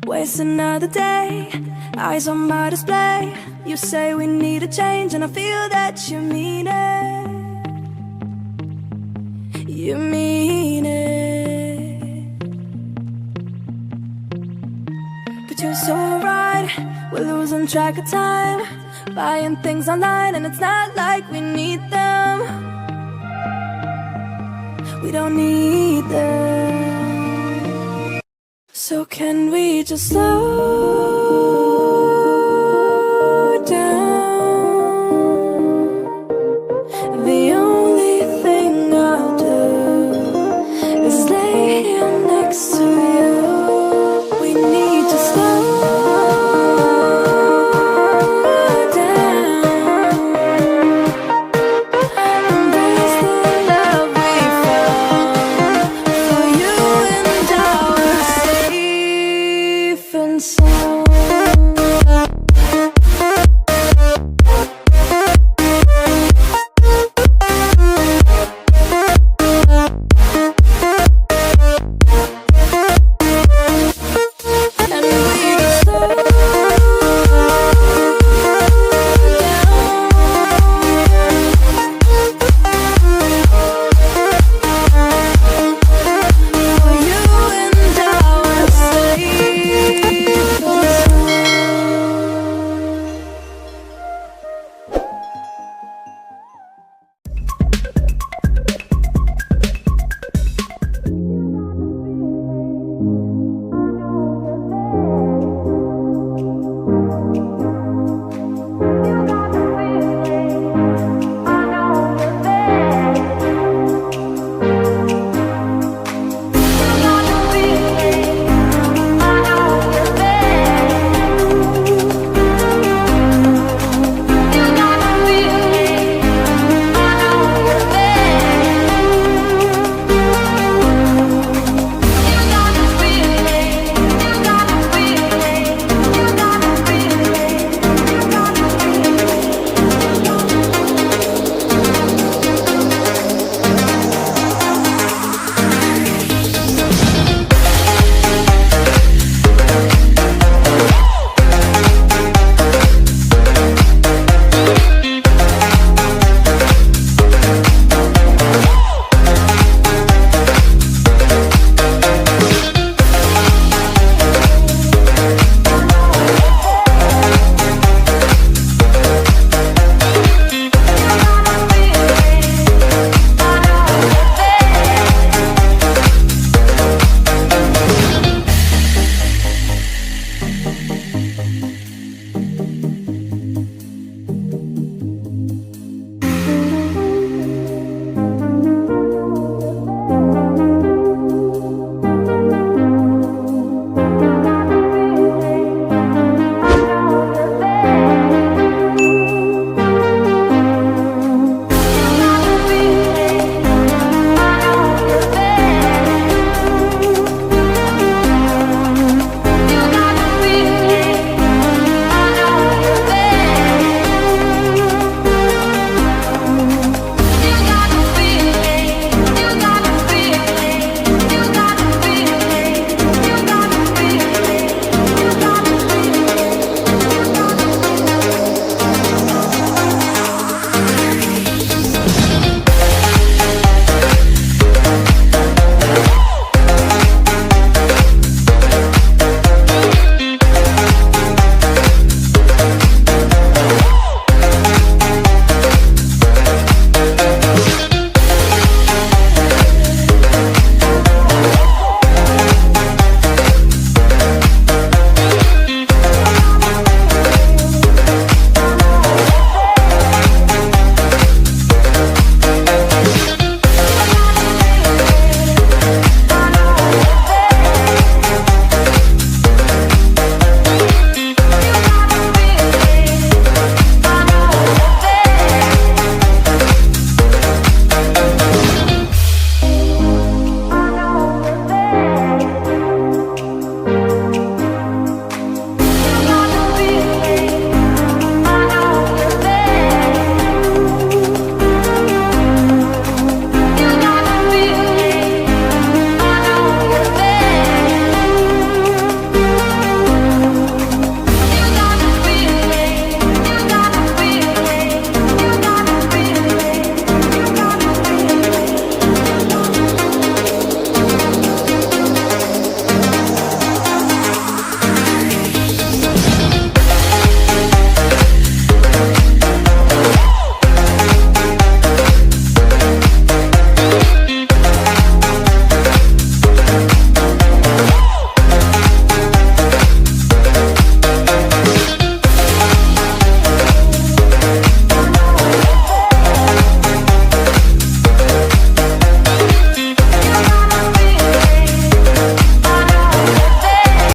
Waste another day, eyes on my display. You say we need a change, and I feel that you mean it. You mean it. But you're so right, we're losing track of time, buying things online, and it's not like we need them. We don't need them. So can we just slow down? The only thing I'll do is lay here next to you. We need to slow down. Embrace the love we found for you and our safe and sound.